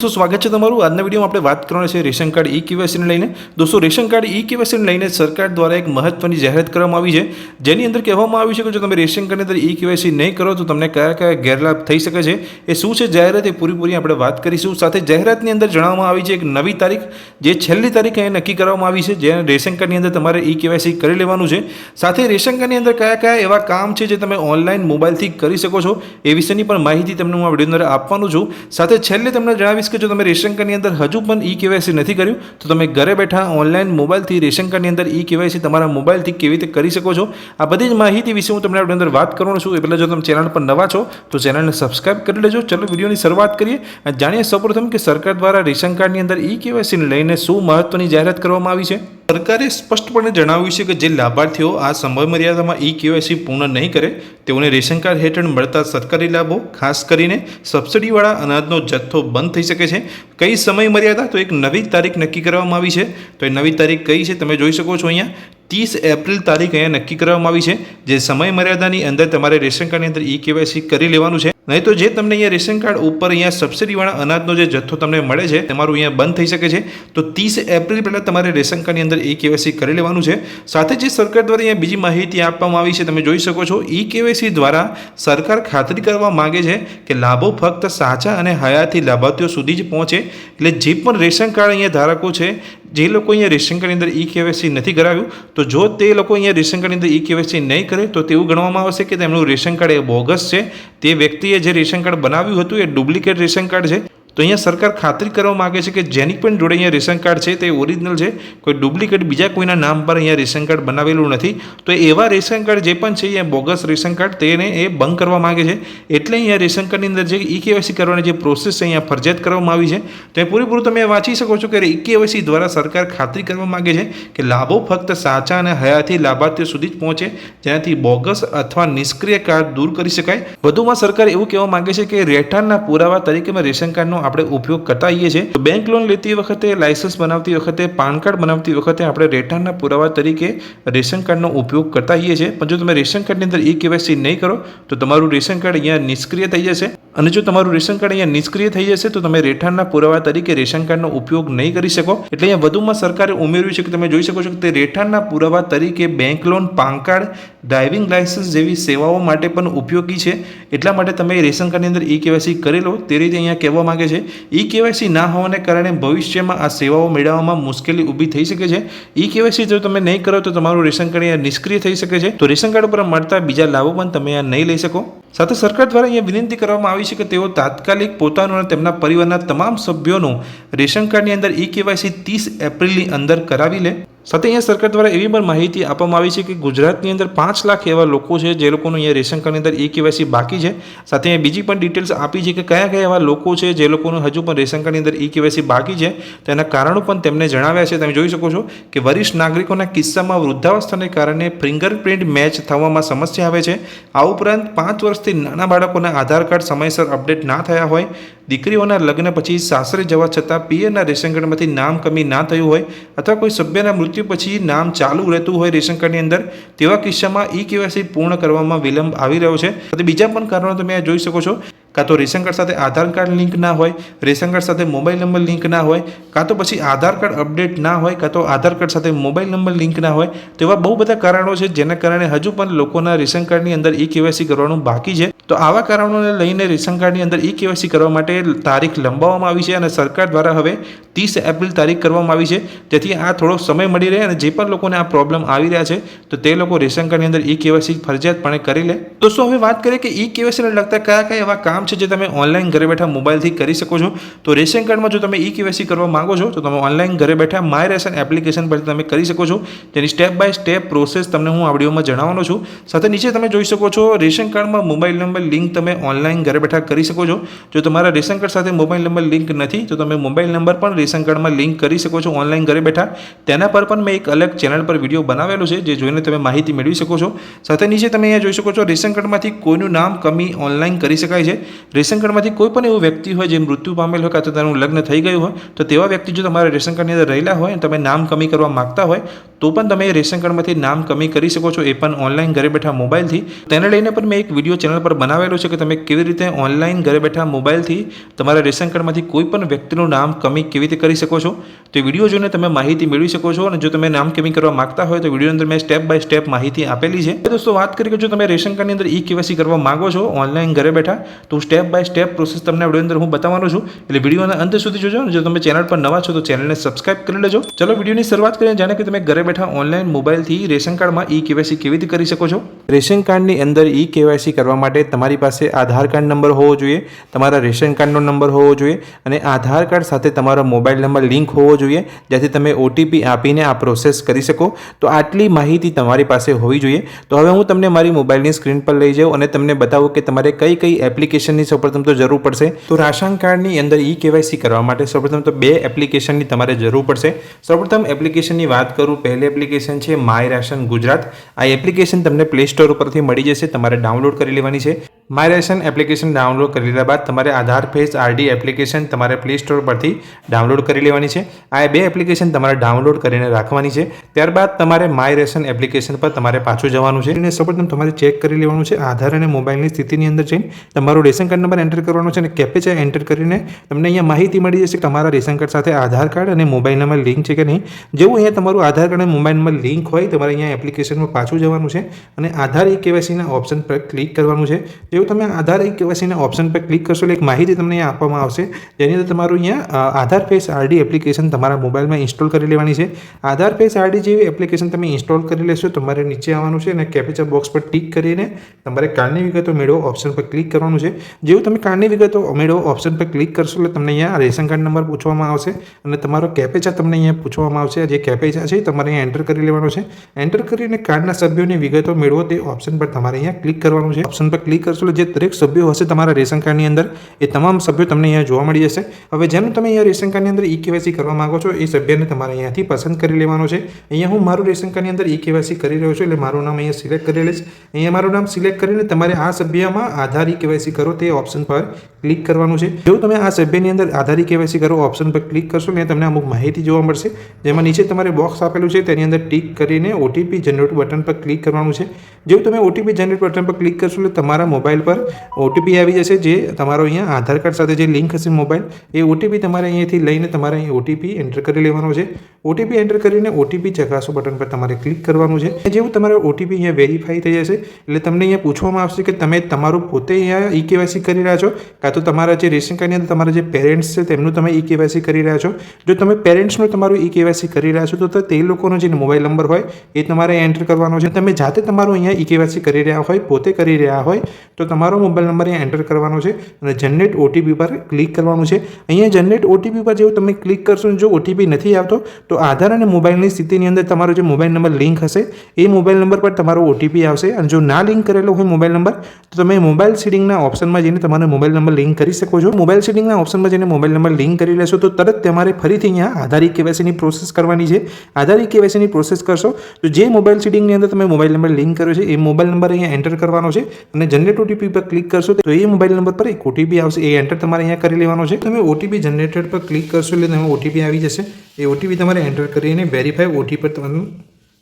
दोस्तों स्वागत है तमारू आज विडियो में આપણે વાત કરવાની છે રેશન કાર્ડ ઈ કેવાયસી ને લઈને। दोस्तों રેશન કાર્ડ ઈ કેવાયસી ને લઈને સરકાર દ્વારા એક મહત્વની જાહેરાત કરવામાં આવી છે, જેની અંદર કહેવામાં આવ્યું છે કે જો તમે રેશન કાર્ડની અંદર ઈ કેવાયસી નહીં કરો તો તમને કયા કયા ગેરલાભ થઈ શકે છે। એ શું છે જાહેરાત એ પૂરી આપણે વાત કરીશું। સાથે જાહેરાતની અંદર જણાવવામાં આવી છે એક નવી તારીખ, જે છેલ્લી તારીખ અહીં નક્કી કરવામાં આવી છે, જે રેશન કાર્ડની અંદર તમારે ઈ કેવાયસી કરી લેવાનું છે। સાથે રેશન કાર્ડની અંદર કયા કયા એવા કામ છે જે તમે ઓનલાઈન મોબાઈલથી કરી શકો છો એ વિશેની પણ માહિતી તમને હું આ વિડિયો અંદર આપવાનું છું। સાથે છેલ્લે તમને જણાવીશ કે જો તમે રેશન કાર્ડની અંદર હજુ પણ ઈ કેવાયસી નથી કર્યું તો તમે ઘરે બેઠા ઓનલાઈન મોબાઈલથી રેશન કાર્ડની અંદર ઈ કેવાયસી તમારા મોબાઈલથી કેવી રીતે કરી શકો છો આ બધી જ માહિતી વિશે હું તમને અંદર વાત કરવાનો છું। એ પહેલાં જો તમે ચેનલ પર નવા છો તો ચેનલને સબસ્ક્રાઇબ કરી લેજો। ચલો વિડીયોની શરૂઆત કરીએ અને જાણીએ સૌપ્રથમ કે સરકાર દ્વારા રેશન કાર્ડની અંદર ઈ કેવાયસીને લઈને શું મહત્વની જાહેરાત કરવામાં આવી છે। સરકારે સ્પષ્ટપણે જણાવ્યું છે કે જે લાભાર્થીઓ આ સમયમર્યાદામાં ઈ કેવાયસી પૂર્ણ નહીં કરે તેઓને રેશન કાર્ડ હેઠળ મળતા સરકારી લાભો, ખાસ કરીને સબસિડીવાળા અનાજનો જથ્થો બંધ થઈ શકે છે। કઈ સમયમર્યાદા? તો એક નવી તારીખ નક્કી કરવામાં આવી છે। તો એ નવી તારીખ કઈ છે તમે જોઈ શકો છો અહીંયા 30 એપ્રિલ તારીખ અહીંયા નક્કી કરવામાં આવી છે, જે સમયમર્યાદાની અંદર તમારે રેશન કાર્ડની અંદર ઈ કેવાયસી કરી લેવાનું છે। નહીં તો જે તમને અહીંયા રેશન કાર્ડ ઉપર અહીંયા સબસિડીવાળા અનાજનો જે જથ્થો તમને મળે છે તમારું અહીંયા બંધ થઈ શકે છે। તો 30 એપ્રિલ પહેલાં તમારે રેશન કાર્ડની અંદર ઈ કેવાયસી કરી લેવાનું છે। સાથે જે સરકાર દ્વારા અહીંયા બીજી માહિતી આપવામાં આવી છે તમે જોઈ શકો છો, ઈ કેવાયસી દ્વારા સરકાર ખાતરી કરવા માગે છે કે લાભો ફક્ત સાચા અને હયાતી લાભાર્થીઓ સુધી જ પહોંચે। એટલે જે પણ રેશન કાર્ડ અહીંયા ધારકો છે, જે લોકો અહીંયા રેશન કાર્ડની અંદર ઈ કેવાયસી નથી કરાવ્યું, તો જો તે લોકો અહીંયા રેશન કાર્ડની અંદર ઈ કેવાયસી નહીં કરે તો તેવું ગણવામાં આવશે કે તેમનું રેશન કાર્ડ એ બોગસ છે, તે વ્યક્તિએ જે રેશન કાર્ડ બનાવ્યું હતું એ ડુપ્લિકેટ રેશન કાર્ડ છે। તો અહીંયા સરકાર ખાતરી કરવા માગે છે કે જેની પણ જોડે અહીંયા રેશન કાર્ડ છે તે ઓરિજિનલ છે, કોઈ ડુપ્લિકેટ બીજા કોઈના નામ પર અહીંયા રેશન કાર્ડ બનાવેલું નથી। તો એવા રેશન કાર્ડ જે પણ છે અહીંયા બોગસ રેશન કાર્ડ તેને એ બંધ કરવા માગે છે। એટલે અહીંયા રેશન કાર્ડની અંદર જે ઈ કેવાયસી કરવાની જે પ્રોસેસ છે અહીંયા ફરજિયાત કરવામાં આવી છે, તો એ પૂરેપૂરું તમે વાંચી શકો છો કે ઈ કેવાયસી દ્વારા સરકાર ખાતરી કરવા માગે છે કે લાભો ફક્ત સાચા અને હયાતી લાભાર્થીઓ સુધી જ પહોંચે, જેનાથી બોગસ અથવા નિષ્ક્રિય કાર્ડ દૂર કરી શકાય। વધુમાં સરકાર એવું કહેવા માગે છે કે રહેઠાણના પુરાવા તરીકે રેશન કાર્ડનો આપણે ઉપયોગ કરતા આવીએ છીએ। તો બેંક લોન લેતી વખતે, લાયસન્સ બનાવતી વખતે, પાન કાર્ડ બનાવતી વખતે આપણે રહેઠાણના પુરાવા તરીકે રેશન કાર્ડનો ઉપયોગ કરતા આવીએ છીએ। પણ જો તમે રેશન કાર્ડની અંદર ઈ કેવાયસી નહીં કરો તો તમારું રેશન કાર્ડ અહીંયા નિષ્ક્રિય થઈ જશે, અને જો તમારું રેશન કાર્ડ અહીંયા નિષ્ક્રિય થઈ જશે તો તમે રહેઠાણના પુરાવા તરીકે રેશન કાર્ડનો ઉપયોગ નહીં કરી શકો। એટલે અહીંયા વધુમાં સરકારે ઉમેર્યું છે કે તમે જોઈ શકો છો કે તે રહેઠાણના પુરાવા તરીકે bank loan, PAN card, driving licence જેવી સેવાઓ માટે પણ ઉપયોગી છે। એટલા માટે તમે રેશન કાર્ડની અંદર ઈ કેવાયસી કરી લો, તે રીતે અહીંયા કહેવા માંગે છે। ઈ કેવાયસી ના હોવાને કારણે ભવિષ્યમાં આ સેવાઓ મેળવવામાં મુશ્કેલી ઊભી થઈ શકે છે। ઈ કેવાયસી જો તમે નહીં કરો તો તમારું રેશન કાર્ડ અહીંયા નિષ્ક્રિય થઈ શકે છે, તો રેશન કાર્ડ ઉપર મળતા બીજા લાભો પણ તમે અહીંયા નહીં લઈ શકો। સાથે સરકાર દ્વારા અહીંયા વિનંતી કરવામાં આવી છે કે તેઓ તાત્કાલિક પોતાનું અને તેમના પરિવારના તમામ સભ્યોનું રેશન કાર્ડની અંદર ઈ કેવાયસી 30 એપ્રિલની અંદર કરાવી લે। સાથે અહીંયા સરકાર દ્વારા એવી પણ માહિતી આપવામાં આવી છે કે ગુજરાતની અંદર 5 લાખ એવા લોકો છે જે લોકોનું અહીંયા રેશન કાર્ડની અંદર ઈ કેવાયસી બાકી છે। સાથે અહીંયા બીજી પણ ડિટેલ્સ આપી છે કે કયા કયા એવા લોકો છે જે લોકોનું હજુ પણ રેશન કાર્ડની અંદર ઈ કેવાયસી બાકી છે, તેના કારણો પણ તેમને જણાવ્યા છે। તમે જોઈ શકો છો કે વરિષ્ઠ નાગરિકોના કિસ્સામાં વૃદ્ધાવસ્થાને કારણે ફિંગરપ્રિન્ટ મેચ થવામાં સમસ્યા આવે છે। આ ઉપરાંત 5 વર્ષથી નાના બાળકોના આધાર કાર્ડ સમયસર અપડેટ ના થયા હોય, દીકરીઓના લગ્ન પછી સાસરે જવા છતાં પિયરના રેશન કાર્ડમાંથી નામ કમી ના થયું હોય, અથવા કોઈ સભ્યના મૃત્યુ પછી નામ ચાલુ રહેતું હોય રેશન કાર્ડની અંદર, તેવા કિસ્સામાં ઈ કેવાયસી પૂર્ણ કરવામાં વિલંબ આવી રહ્યો છે। અને બીજા પણ કારણો તમે આ જોઈ શકો છો, કાં તો રેશન કાર્ડ સાથે આધાર કાર્ડ લિંક ના હોય, રેશન કાર્ડ સાથે મોબાઈલ નંબર લિંક ના હોય, કાં તો પછી આધાર કાર્ડ અપડેટ ના હોય, કાં તો આધાર કાર્ડ સાથે મોબાઈલ નંબર લિંક ના હોય, તેવા બહુ બધા કારણો છે જેના કારણે હજુ પણ લોકોના રેશન કાર્ડની અંદર ઈ કેવાયસી કરવાનું બાકી છે। તો આવા કારણોને લઈને રેશન કાર્ડની અંદર ઈ કેવાયસી કરવા માટે તારીખ લંબાવવામાં આવી છે, અને સરકાર દ્વારા હવે 30 એપ્રિલ તારીખ કરવામાં આવી છે, જેથી આ થોડો સમય મળી રહે અને જે પણ લોકોને આ પ્રોબ્લેમ આવી રહ્યા છે તો તે લોકો રેશન કાર્ડની અંદર ઈ કેવાયસી ફરજિયાતપણે કરી લે। દોસ્તો હવે વાત કરીએ કે ઈ કેવાયસીને લગતા કયા કયા એવા કામ છે જે તમે ઓનલાઈન ઘરે બેઠા મોબાઈલથી કરી શકો છો। તો રેશન કાર્ડમાં જો તમે ઈ કેવાયસી કરવા માંગો છો તો તમે ઓનલાઈન ઘરે બેઠા માય રેશન એપ્લિકેશન પરથી તમે કરી શકો છો, જેની સ્ટેપ બાય સ્ટેપ પ્રોસેસ તમને હું આ વિડીયોમાં જણાવવાનો છું। સાથે નીચે તમે જોઈ શકો છો રેશન કાર્ડમાં મોબાઈલ નંબર લિંક તમે ઓનલાઈન ઘરે બેઠા કરી શકો છો। જો તમારા રેશન કાર્ડ સાથે મોબાઈલ નંબર લિંક નથી તો તમે મોબાઈલ નંબર પણ રેશન કાર્ડમાં લિંક કરી શકો છો ઓનલાઈન ઘરે બેઠા। તેના પર પણ મેં એક અલગ ચેનલ પર વિડીયો બનાવેલો છે, જે જોઈને તમે માહિતી મેળવી શકો છો। સાથે નીચે તમે અહીંયા જોઈ શકો છો રેશન કાર્ડમાંથી કોઈનું નામ કમી ઓનલાઈન કરી શકાય છે। રેશન કાર્ડમાંથી કોઈ પણ એવું વ્યક્તિ હોય જે મૃત્યુ પામેલ હોય કાં તો તેનું લગ્ન થઈ ગયું હોય, તો તેવા વ્યક્તિ જો તમારા રેશન કાર્ડની અંદર રહેલા હોય અને તમે નામ કમી કરવા માગતા હોય તો પણ તમે રેશન કાર્ડમાંથી નામ કમી કરી શકો છો, એ પણ ઓનલાઈન ઘરે બેઠા મોબાઈલથી. તેને લઈને પણ મેં એક વિડીયો ચેનલ પર બનાવેલો છે કે તમે કેવી રીતે ઓનલાઈન ઘરે બેઠા મોબાઈલથી તમારા રેશન કાર્ડમાંથી કોઈ પણ વ્યક્તિનું નામ કમી કેવી રીતે કરી શકો છો. તો એ વિડીયો જોઈને તમે માહિતી મેળવી શકો છો. અને જો તમે નામ કમી કરવા માંગતા હોય તો વિડીયો અંદર મેં સ્ટેપ બાય સ્ટેપ માહિતી આપેલી છે. દોસ્તો વાત કરીએ કે જો તમે રેશન કાર્ડની અંદર ઈ-કેવાયસી કરવા માંગો છો ઓનલાઈન ઘરે બેઠા, તો સ્ટેપ બાય સ્ટેપ પ્રોસેસ તમને વિડીયો અંદર હું બતાવવાનો છું. એટલે વિડીયોના અંત સુધી જોજો. અને જો તમે ચેનલ પર નવા છો તો ચેનલને સબસ્ક્રાઇબ કરી લેજો. ચલો વિડીયોની શરૂઆત કરીએ. જાણે કે તમે ઘરે બેઠા ઓનલાઈન મોબાઈલથી રેશન કાર્ડમાં ઈ-કેવાયસી કેવી રીતે કરી શકો છો. રેશન કાર્ડની અંદર ઈ-કેવાયસી કરવા માટે તમારી પાસે આધાર કાર્ડ નંબર હોવો જોઈએ, તમારા રેશન કાર્ડનો નંબર હોવો જોઈએ અને આધાર કાર્ડ સાથે તમારો મોબાઈલ નંબર લિંક હોવો જોઈએ, જેથી તમે ઓટીપી આપીને આ પ્રોસેસ કરી શકો. તો આટલી માહિતી તમારી પાસે હોવી જોઈએ. તો હવે હું તમને મારી મોબાઈલની સ્ક્રીન પર લઈ જાઉં અને તમને બતાવું કે તમારે કઈ કઈ એપ્લિકેશનની સૌપ્રથમ તો જરૂર પડશે. તો રાશન કાર્ડની અંદર ઈ-કેવાયસી કરવા માટે સૌપ્રથમ તો 2 એપ્લિકેશનની તમારે જરૂર પડશે. સૌપ્રથમ એપ્લિકેશનની વાત કરું, પહેલી એપ્લિકેશન છે માય રાશન ગુજરાત. આ એપ્લિકેશન તમને પ્લે સ્ટોર ઉપરથી મળી જશે, તમારે ડાઉનલોડ કરી લેવાની છે. માય રાશન એપ્લિકેશન ડાઉનલોડ કરી લીધા બાદ તમારે આધાર ફેસ આરડી એપ્લિકેશન તમારે પ્લે સ્ટોર પરથી ડાઉનલોડ કરી લેવાની છે. આ 2 એપ્લિકેશન તમારે ડાઉનલોડ કરીને રાખવાની છે. ત્યારબાદ તમારે માય રેશન એપ્લિકેશન પર તમારે પાછું જવાનું છે અને સૌપ્રથમ તમારે ચેક કરી લેવાનું છે આધાર અને મોબાઈલની સ્થિતિની અંદર જઈને તમારો રેશન કાર્ડ નંબર એન્ટર કરવાનો છે અને કેપ્ચા એન્ટર કરીને તમને અહીંયા માહિતી મળી જશે કે તમારા રેશન કાર્ડ સાથે આધાર કાર્ડ અને મોબાઈલ નંબર લિંક છે કે નહીં. જેવું અહીંયા તમારું આધાર કાર્ડ અને મોબાઈલ નંબર લિંક હોય, તમારે અહીંયા એપ્લિકેશનમાં પાછું જવાનું છે અને આધાર ઈ-કેવાયસીના ઓપ્શન પર ક્લિક કરવાનું છે. જેવું તમે આધાર ઈ-કેવાયસીના ઓપ્શન પર ક્લિક કરશો એટલે એક માહિતી તમને અહીંયા આપવામાં આવશે, જેની અંદર તમારું અહીંયા આધાર ફેસ આરડી એપ્લિકેશન તમારા મોબાઈલમાં ઇન્સ્ટોલ કરી લેવાની છે. આધાર ફેસ આરડી જેવી એપ્લિકેશન તમે ઇન્સ્ટોલ કરી લેશો, તમારે નીચે આવવાનું છે અને કેપ્ચા બોક્સ પર ટિક કરીને તમારે કાર્ડની વિગતો મેળવો ઓપ્શન પર ક્લિક કરવાનું છે. જેવું તમે કાર્ડની વિગતો મેળવો ઓપ્શન પર ક્લિક કરશો એટલે તમને અહીંયા રેશન કાર્ડ નંબર પૂછવામાં આવશે અને તમારો કેપ્ચા તમને અહીંયા પૂછવામાં આવશે. જે કેપ્ચા છે તમારે અહીંયા એન્ટર કરી લેવાનો છે. એન્ટર કરીને કાર્ડના સભ્યોની વિગતો મેળવો તે ઓપ્શન પર તમારે અહીંયા ક્લિક કરવાનું છે. ઓપ્શન પર ક્લિક કરશો એટલે જે દરેક સભ્યો હશે તમારા રેશન કાર્ડની અંદર, એ તમામ સભ્યો તમને અહીંયા જોવા મળી જશે. હવે જેનું તમે અહીંયા રેશન કાર્ડની અંદર ઈ-કેવાયસી કરવા માંગો છો એ સભ્યને તમારે અહીંયાથી પસંદ કરી લેવાનો છે. અહીંયા હું મારું રેશન કાર્ડની અંદર ઈ-કેવાયસી કરી રહ્યો છું એટલે મારું નામ અહીંયા સિલેક્ટ કરી લઈશ. અહીંયા મારું નામ સિલેક્ટ કરીને તમારે આ સભ્યમાં આધાર ઈ-કેવાયસી કરો તે ઓપ્શન પર ક્લિક કરવાનું છે. જો તમે આ સભ્યની અંદર આધાર ઈ-કેવાયસી કરો ઓપ્શન પર ક્લિક કરશો ને તમને અમુક માહિતી જોવા મળશે, જેમાં નીચે તમારે બોક્સ આપેલું છે તેની અંદર ટિક કરીને ઓટીપી જનરેટ બટન પર ક્લિક કરવાનું છે. જેવું તમે ઓટીપી જનરેટ બટન પર ક્લિક કરશો એટલે તમારા મોબાઈલ પર ઓટીપી આવી જશે, જે તમારો અહીંયા આધાર કાર્ડ સાથે જે લિંક હશે મોબાઈલ, એ ઓટીપી તમારે અહીંયાથી લઈને તમારે અહીં ઓટીપી એન્ટર કરી લેવાનો છે. ઓટીપી એન્ટર કરીને ઓટીપી ચકાસો બટન પર તમારે ક્લિક કરવાનું છે. જેવું તમારે ઓટીપી અહીંયા વેરીફાઈ થઈ જશે એટલે તમને અહીંયા પૂછવામાં આવશે કે તમે તમારું પોતે અહીંયા ઈ-કેવાયસી કરી રહ્યા છો કાં તો તમારા જે રેશન કાર્ડની અંદર તમારા જે પેરેન્ટ્સ છે તેમનું તમે ઈ-કેવાયસી કરી રહ્યા છો. જો તમે પેરેન્ટ્સનું તમારું ઈ-કેવાયસી કરી રહ્યા છો તો તે લોકોનો જે મોબાઈલ નંબર હોય એ તમારે એન્ટર કરવાનો છે. તમે જાતે તમારું અહીંયા ઈ-કેવાયસી કરી રહ્યા હોય, પોતે કરી રહ્યા હોય તો તમારો મોબાઈલ નંબર અહીંયા એન્ટર કરવાનો છે અને જનરેટ ઓટીપી પર ક્લિક કરવાનું છે. અહીંયા જનરેટ ઓટીપી પર જેવું તમે ક્લિક કરશો, જો ઓટીપી નથી આવતો તો આધાર અને મોબાઈલની સ્થિતિની અંદર તમારો જે મોબાઈલ નંબર લિંક હશે એ મોબાઈલ નંબર પર તમારો ઓટીપી આવશે. અને જો ના લિંક કરેલો હોય મોબાઈલ નંબર તો તમે મોબાઈલ સેટિંગના ઓપ્શનમાં જઈને તમારો મોબાઈલ નંબર લિંક કરી શકો છો. મોબાઈલ સેટિંગના ઓપ્શનમાં જઈને મોબાઈલ નંબર લિંક કરી લેશો તો તરત તમારે ફરીથી અહીંયા આધાર ઈ-કેવાયસીની પ્રોસેસ કરવાની છે. આધાર ઈ-કેવાયસીની પ્રોસેસ કરશો તો જે મોબાઈલ સેટિંગની અંદર તમે મોબાઈલ નંબર લિંક કર્યો છે એ મોબાઈલ નંબર અહીંયા એન્ટર કરવાનો છે અને જનરેટ ઓટીપી પર ક્લિક કરશો તો એ મોબાઈલ નંબર પર એક ઓટીપી આવશે, એ એન્ટર તમારે અહીંયા કરી લેવાનો છે. તમે ઓટીપી જનરેટેડ પર ક્લિક કરશો એટલે તમે ઓટીપી આવી જશે. એ ઓટીપી તમારે એન્ટર કરીને વેરીફાઈ ઓટીપી પર તમારું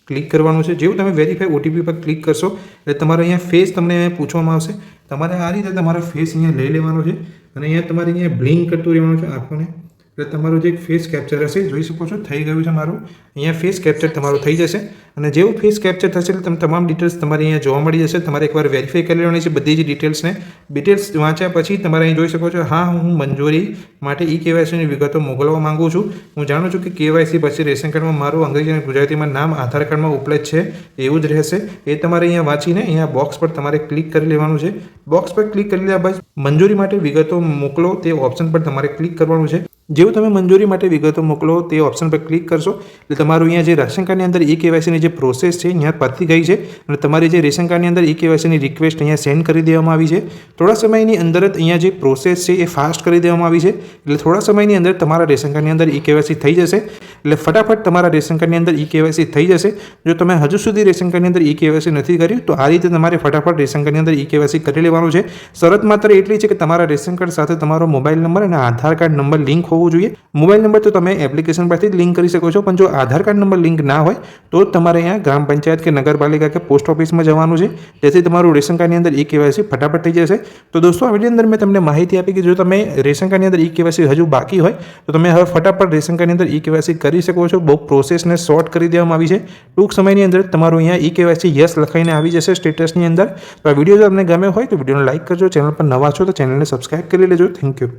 ક્લિક કરવાનું છે. જેવું તમે વેરીફાઈ ઓટીપી પર ક્લિક કરશો એટલે તમારે અહીંયા ફેસ તમને પૂછવામાં આવશે. તમારે આ રીતે તમારો ફેસ અહીંયા લઈ લેવાનો છે અને અહીંયા તમારે અહીંયા બ્લિંક કરતું રહેવાનું છે આંખોને. એટલે તમારું જે ફેસ કેપ્ચર હશે જોઈ શકો છો થઈ ગયું છે મારું. અહીંયા ફેસ કેપ્ચર તમારું થઈ જશે અને જેવું ફેસ કેપ્ચર થશે એટલે તમે તમામ ડિટેલ્સ તમારી અહીંયા જોવા મળી જશે. તમારે એકવાર વેરીફાઈ કરી લેવાની છે બધી જ ડિટેલ્સને. ડિટેલ્સ વાંચ્યા પછી તમારે અહીં જોઈ શકો છો, હા હું મંજૂરી માટે ઈ-કેવાયસીની વિગતો મોકલવા માંગુ છું. હું જાણું છું કે કેવાયસી પછી રેશન કાર્ડમાં મારું અંગ્રેજી અને ગુજરાતીમાં નામ આધાર કાર્ડમાં ઉપલબ્ધ છે એવું જ રહેશે. એ તમારે અહીંયા વાંચીને અહીંયા બોક્સ પર તમારે ક્લિક કરી લેવાનું છે. બોક્સ પર ક્લિક કરી લીધા બાદ મંજૂરી માટે વિગતો મોકલો તે ઓપ્શન પર તમારે ક્લિક કરવાનું છે. જેવું તમે મંજૂરી માટે વિગતો મોકલો તે ઓપ્શન પર ક્લિક કરશો એટલે તમારું અહીંયા જે રાશન કાર્ડની અંદર ઈ-કેવાયસીની જે પ્રોસેસ છે અહીંયા પતી ગઈ છે અને તમારી જે રેશન કાર્ડની અંદર ઈ-કેવાયસીની રિક્વેસ્ટ અહીંયા સેન્ડ કરી દેવામાં આવી છે. થોડા સમયની અંદર જ અહીંયા જે પ્રોસેસ છે એ ફાસ્ટ કરી દેવામાં આવી છે એટલે થોડા સમયની અંદર તમારા રેશન કાર્ડની અંદર ઈ-કેવાયસી થઈ જશે. એટલે ફટાફટ તમારા રેશન કાર્ડની અંદર ઈ કેવાયસી થઈ જશે. જો તમે હજુ સુધી રેશન કાર્ડની અંદર ઈ કેવાયસી નથી કર્યું તો આ રીતે તમારે ફટાફટ રેશન કાર્ડની અંદર ઈ કેવાયસી કરી લેવાનું છે. શરત માત્ર એટલી છે કે તમારા રેશન કાર્ડ સાથે તમારો મોબાઈલ નંબર અને આધાર કાર્ડ નંબર લિંક હોવો જોઈએ. મોબાઈલ નંબર તો તમે એપ્લિકેશન પરથી જ લિંક કરી શકો છો, પણ જો આધાર કાર્ડ નંબર લિંક ના હોય તો તમારે અહીંયા ગ્રામ પંચાયત કે નગરપાલિકા કે પોસ્ટ ઓફિસમાં જવાનું છે, જેથી તમારું રેશન કાર્ડની અંદર ઈ કેવાયસી ફટાફટ થઈ જશે. તો દોસ્તો આ વિડીયો અંદર મેં તમને માહિતી આપી કે જો તમે રેશન કાર્ડની અંદર ઈ કેવાયસી હજુ બાકી હોય તો તમે હવે ફટાફટ રેશન કાર્ડની અંદર ઈ કેવાયસી કરી શકો છો. બહુ પ્રોસેસને શોર્ટ કરી દેવામાં આવી છે. ટૂંક સમયની અંદર તમારું અહીંયા ઈ કેવાયસી યસ લખાઈને આવી જશે સ્ટેટસની અંદર. તો આ વિડીયો જો તમને ગમે હોય તો વિડીયોને લાઇક કરજો. ચેનલ પર નવા છો તો ચેનલને સબસ્ક્રાઇબ કરી લેજો. Thank you.